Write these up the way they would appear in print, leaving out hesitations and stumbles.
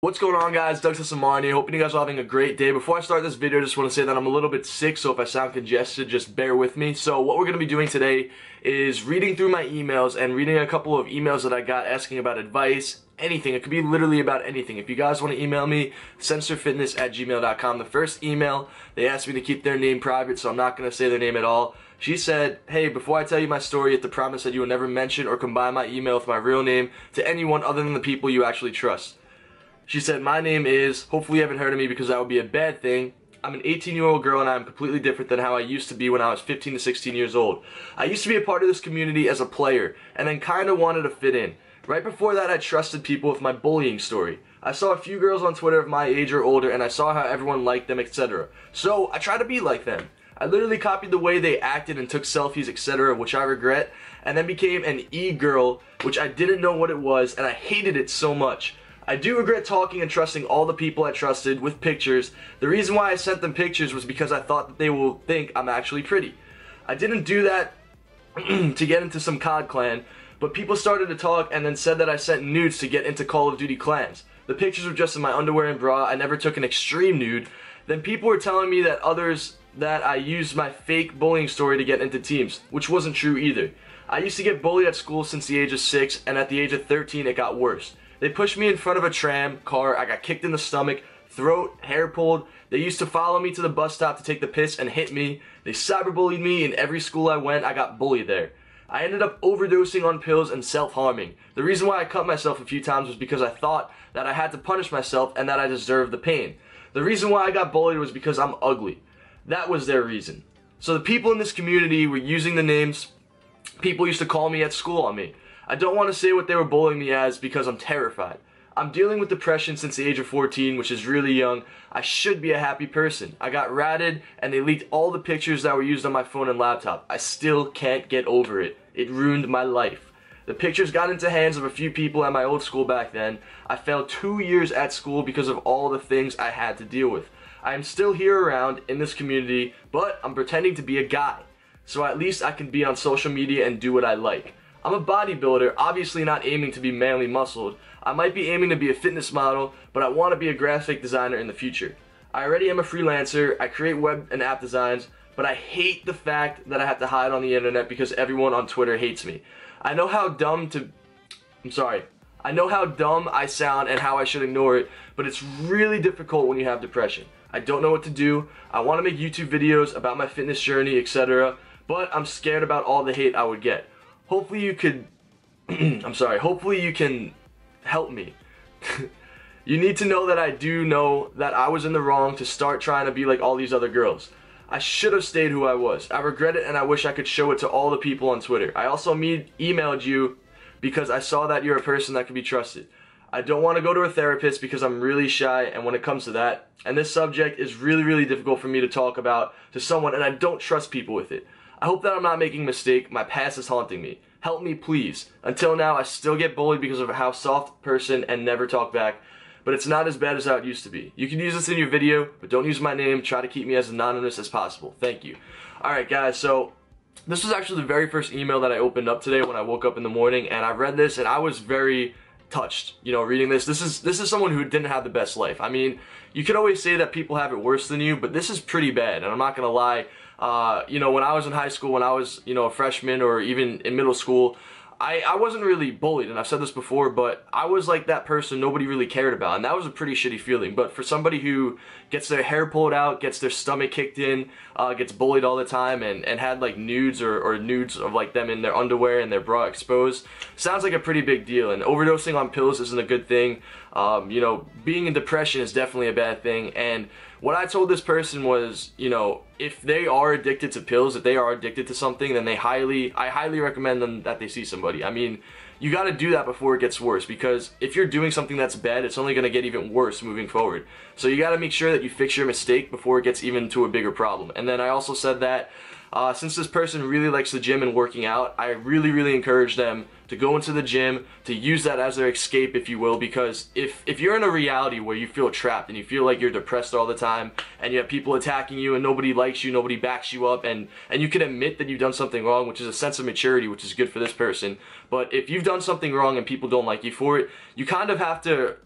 What's going on, guys? Doug Sessamani. Hoping you guys are having a great day. Before I start this video, I just want to say that I'm a little bit sick, so if I sound congested, just bear with me. So what we're going to be doing today is reading through my emails and reading a couple of emails that I got asking about advice, anything. It could be literally about anything. If you guys want to email me, censorfitness@gmail.com. The first email, they asked me to keep their name private, so I'm not going to say their name at all. She said, hey, before I tell you my story, you have to promise that you will never mention or combine my email with my real name to anyone other than the people you actually trust. She said, my name is, hopefully you haven't heard of me because that would be a bad thing. I'm an 18-year-old girl and I'm completely different than how I used to be when I was 15 to 16 years old. I used to be a part of this community as a player and then kind of wanted to fit in. Right before that, I trusted people with my bullying story. I saw a few girls on Twitter of my age or older and I saw how everyone liked them, etc. So I tried to be like them. I literally copied the way they acted and took selfies, etc., which I regret, and then became an e-girl, which I didn't know what it was, and I hated it so much. I do regret talking and trusting all the people I trusted with pictures. The reason why I sent them pictures was because I thought that they will think I'm actually pretty. I didn't do that to get into some COD clan, but people started to talk and then said that I sent nudes to get into Call of Duty clans. The pictures were just in my underwear and bra. I never took an extreme nude. Then people were telling me that I used my fake bullying story to get into teams, which wasn't true either. I used to get bullied at school since the age of 6, and at the age of 13 it got worse. They pushed me in front of a tram car, I got kicked in the stomach, throat, hair pulled. They used to follow me to the bus stop to take the piss and hit me. They cyberbullied me. In every school I went, I got bullied there. I ended up overdosing on pills and self-harming. The reason why I cut myself a few times was because I thought that I had to punish myself and that I deserved the pain. The reason why I got bullied was because I'm ugly. That was their reason. So the people in this community were using the names people used to call me at school on me. I don't want to say what they were bullying me as because I'm terrified. I'm dealing with depression since the age of 14, which is really young. I should be a happy person. I got ratted and they leaked all the pictures that were used on my phone and laptop. I still can't get over it. It ruined my life. The pictures got into hands of a few people at my old school back then. I failed 2 years at school because of all the things I had to deal with. I am still here around in this community, but I'm pretending to be a guy. So at least I can be on social media and do what I like. I'm a bodybuilder, obviously not aiming to be manly muscled. I might be aiming to be a fitness model, but I want to be a graphic designer in the future. I already am a freelancer, I create web and app designs, but I hate the fact that I have to hide on the internet because everyone on Twitter hates me. I know how dumb I sound and how I should ignore it, but it's really difficult when you have depression. I don't know what to do. I want to make YouTube videos about my fitness journey, etc., but I'm scared about all the hate I would get. Hopefully you could, hopefully you can help me. You need to know that I do know that I was in the wrong to start trying to be like all these other girls. I should have stayed who I was. I regret it and I wish I could show it to all the people on Twitter. I also emailed you because I saw that you're a person that can be trusted. I don't want to go to a therapist because I'm really shy and when it comes to that, and this subject is really difficult for me to talk about to someone and I don't trust people with it. I hope that I'm not making a mistake. My past is haunting me. Help me, please. Until now, I still get bullied because of how soft person and never talk back, but it's not as bad as how it used to be. You can use this in your video, but don't use my name. Try to keep me as anonymous as possible. Thank you. Alright, guys, so this was actually the very first email that I opened up today when I woke up in the morning, and I read this, and I was very touched, you know, reading this. This is someone who didn't have the best life. I mean, you could always say that people have it worse than you, but this is pretty bad, and I'm not gonna lie. You know, when I was in high school, when I was, you know, a freshman or even in middle school, I wasn't really bullied, and I've said this before, but I was like that person nobody really cared about, and that was a pretty shitty feeling. But for somebody who gets their hair pulled out, gets their stomach kicked in, gets bullied all the time, and had like nudes or nudes of like them in their underwear and their bra exposed, sounds like a pretty big deal. And overdosing on pills isn't a good thing. You know, being in depression is definitely a bad thing. And what I told this person was, you know, if they are addicted to pills, if they are addicted to something, then I highly recommend them that they see somebody. I mean, you gotta do that before it gets worse, because if you're doing something that's bad, it's only gonna get even worse moving forward. So you gotta make sure that you fix your mistake before it gets even to a bigger problem. And then I also said that since this person really likes the gym and working out, I really encourage them to go into the gym, to use that as their escape, if you will, because if you're in a reality where you feel trapped and you feel like you're depressed all the time and you have people attacking you and nobody likes you, nobody backs you up, and you can admit that you've done something wrong, which is a sense of maturity, which is good for this person. But if you've done something wrong and people don't like you for it, you kind of have to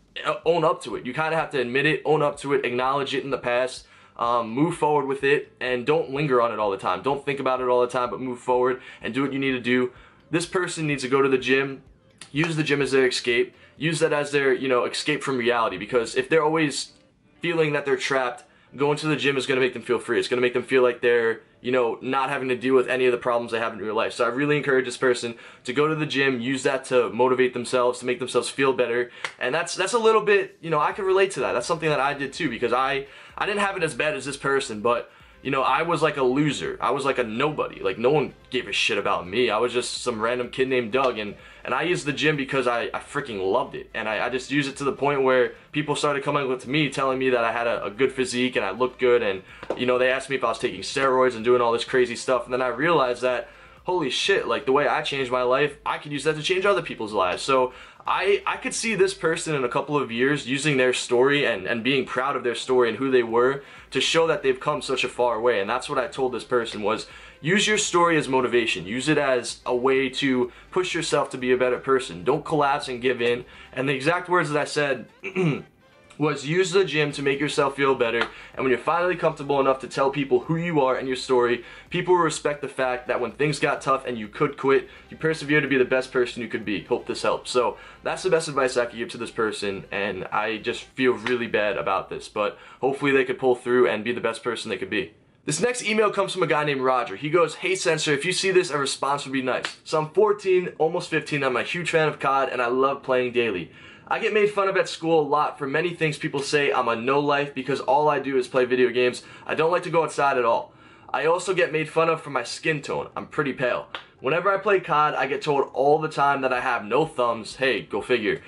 own up to it. You kind of have to admit it, own up to it, acknowledge it in the past, move forward with it, and don't linger on it all the time. Don't think about it all the time, but move forward and do what you need to do. This person needs to go to the gym, use the gym as their escape, use that as their, escape from reality, because if they're always feeling that they're trapped, going to the gym is going to make them feel free. It's going to make them feel like they're, not having to deal with any of the problems they have in real life. So I really encourage this person to go to the gym, use that to motivate themselves, to make themselves feel better. And that's a little bit, I can relate to that. That's something that I did too, because I didn't have it as bad as this person, but I was like a loser. I was like a nobody. Like, no one gave a shit about me. I was just some random kid named Doug, and I used the gym because I freaking loved it. And I just used it to the point where people started coming up to me telling me that I had a good physique and I looked good, and they asked me if I was taking steroids and doing all this crazy stuff, and then I realized that, holy shit, like, the way I changed my life, I could use that to change other people's lives. So I could see this person in a couple of years using their story and being proud of their story and who they were to show that they've come such a far way. And that's what I told this person was, use your story as motivation. Use it as a way to push yourself to be a better person. Don't collapse and give in. And the exact words that I said was, use the gym to make yourself feel better, and when you're finally comfortable enough to tell people who you are and your story, people will respect the fact that when things got tough and you could quit, you persevered to be the best person you could be. Hope this helps. So that's the best advice I could give to this person, and I just feel really bad about this, but hopefully they could pull through and be the best person they could be. This next email comes from a guy named Roger. He goes, "Hey Censor, if you see this, a response would be nice. So I'm 14, almost 15, I'm a huge fan of COD, and I love playing daily. I get made fun of at school a lot for many things. People say I'm a no-life because all I do is play video games. I don't like to go outside at all. I also get made fun of for my skin tone. I'm pretty pale. Whenever I play COD, I get told all the time that I have no thumbs. Hey, go figure.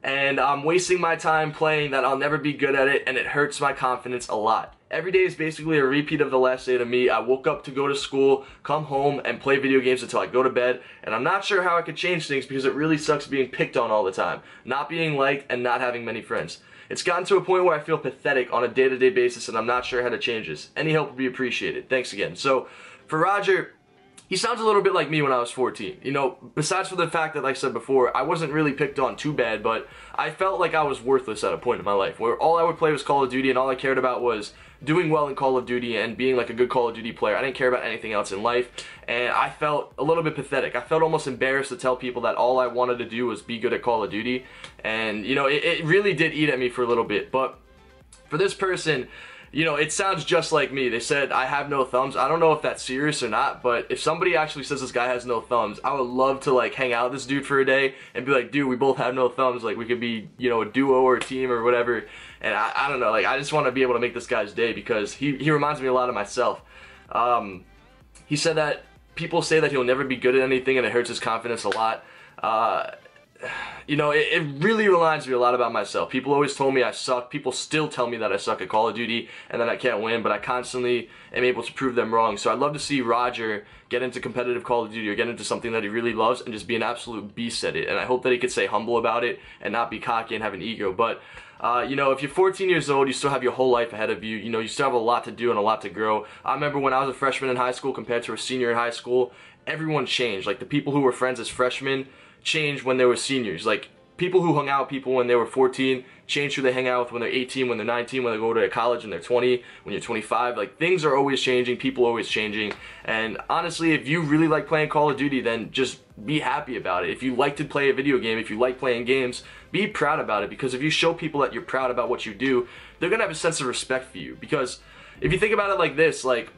And I'm wasting my time playing, that I'll never be good at it, and it hurts my confidence a lot. Every day is basically a repeat of the last day to me. I woke up to go to school, come home, and play video games until I go to bed, and I'm not sure how I could change things because it really sucks being picked on all the time, not being liked, and not having many friends. It's gotten to a point where I feel pathetic on a day-to-day basis, and I'm not sure how to change this. Any help would be appreciated. Thanks again." So, for Roger, he sounds a little bit like me when I was 14. Besides for the fact that, like I said before, I wasn't really picked on too bad, but I felt like I was worthless at a point in my life where all I would play was Call of Duty, and all I cared about was doing well in Call of Duty and being like a good Call of Duty player. I didn't care about anything else in life, and I felt a little bit pathetic. I felt almost embarrassed to tell people that all I wanted to do was be good at Call of Duty, and it really did eat at me for a little bit. But for this person, it sounds just like me. They said, I have no thumbs. I don't know if that's serious or not, but if somebody actually says this guy has no thumbs, I would love to, like, hang out with this dude for a day and be like, dude, we both have no thumbs. Like, we could be, a duo or a team or whatever. And I don't know, like, I just want to be able to make this guy's day because he reminds me a lot of myself. He said that people say that he'll never be good at anything and it hurts his confidence a lot. It really reminds me a lot about myself. People always told me I suck. People still tell me that I suck at Call of Duty and that I can't win, but I constantly am able to prove them wrong. So I'd love to see Roger get into competitive Call of Duty or get into something that he really loves and just be an absolute beast at it. And I hope that he could stay humble about it and not be cocky and have an ego. But if you're 14 years old, you still have your whole life ahead of you. You still have a lot to do and a lot to grow. I remember when I was a freshman in high school compared to a senior in high school, everyone changed. Like, the people who were friends as freshmen changed when they were seniors. Like, people who hung out with people when they were 14 change who they hang out with when they're 18, when they're 19, when they go to college and they're 20, when you're 25. Like, things are always changing, people are always changing. And honestly, if you really like playing Call of Duty, then just be happy about it. If you like to play a video game, if you like playing games, be proud about it, because if you show people that you're proud about what you do, they're gonna have a sense of respect for you. Because if you think about it like this, like,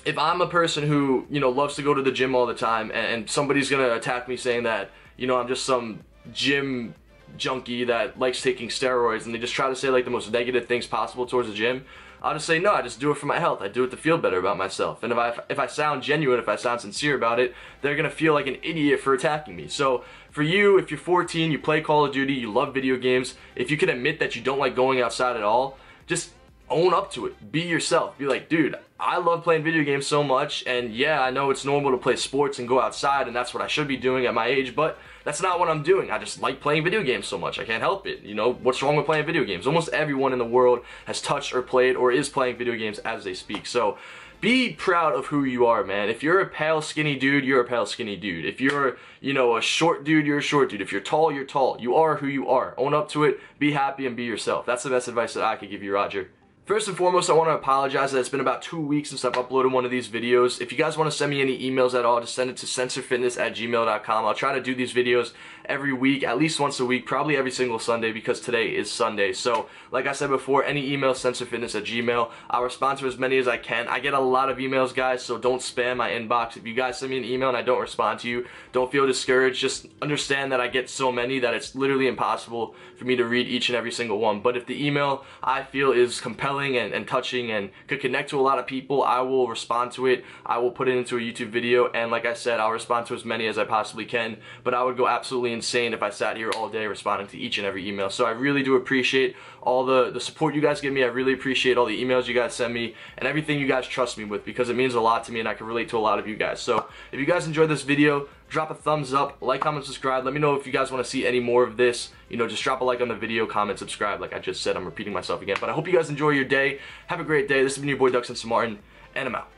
if I'm a person who, loves to go to the gym all the time, and somebody's gonna attack me saying that, I'm just some gym junkie that likes taking steroids, and they just try to say, like, the most negative things possible towards the gym, I'll just say, no, I just do it for my health. I do it to feel better about myself. And if I sound genuine, if I sound sincere about it, they're gonna feel like an idiot for attacking me. So for you, if you're 14, you play Call of Duty, you love video games, if you can admit that you don't like going outside at all, just own up to it. Be yourself. Be like, dude, I love playing video games so much, and yeah, I know it's normal to play sports and go outside, and that's what I should be doing at my age, but that's not what I'm doing. I just like playing video games so much. I can't help it. What's wrong with playing video games? Almost everyone in the world has touched or played or is playing video games as they speak. So be proud of who you are, man. If you're a pale, skinny dude, you're a pale, skinny dude. If you're, you know, a short dude, you're a short dude. If you're tall, you're tall. You are who you are. Own up to it, be happy, and be yourself. That's the best advice that I could give you, Roger. First and foremost, I want to apologize that it's been about 2 weeks since I've uploaded one of these videos. If you guys want to send me any emails at all, just send it to censorfitness@gmail.com. I'll try to do these videos every week, at least once a week, probably every single Sunday because today is Sunday. So, like I said before, any email, censorfitness@gmail. I'll respond to as many as I can. I get a lot of emails, guys, so don't spam my inbox. If you guys send me an email and I don't respond to you, don't feel discouraged. Just understand that I get so many that it's literally impossible for me to read each and every single one. But if the email I feel is compelling and touching and could connect to a lot of people, I will respond to it. I will put it into a YouTube video, and like I said, I'll respond to as many as I possibly can, but I would go absolutely insane if I sat here all day responding to each and every email. So I really do appreciate all the support you guys give me. I really appreciate all the emails you guys send me and everything you guys trust me with, because it means a lot to me and I can relate to a lot of you guys. So if you guys enjoyed this video, drop a thumbs up, like, comment, subscribe. Let me know if you guys want to see any more of this. You know, just drop a like on the video, comment, subscribe. Like I just said, I'm repeating myself again. But I hope you guys enjoy your day. Have a great day. This has been your boy, Sensor Martin, and I'm out.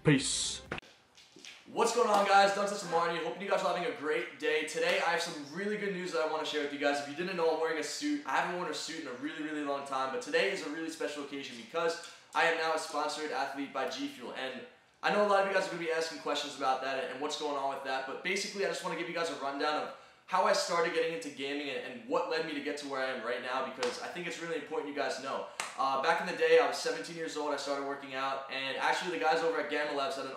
Peace. What's going on, guys? Sensor Martin. Hoping you guys are having a great day. Today, I have some really good news that I want to share with you guys. If you didn't know, I'm wearing a suit. I haven't worn a suit in a really, really long time, but today is a really special occasion because I am now a sponsored athlete by G Fuel. And I know a lot of you guys are going to be asking questions about that and what's going on with that, but basically I just want to give you guys a rundown of how I started getting into gaming and what led me to get to where I am right now, because I think it's really important you guys know. Back in the day, I was 17 years old, I started working out, and actually the guys over at Gamma Labs had an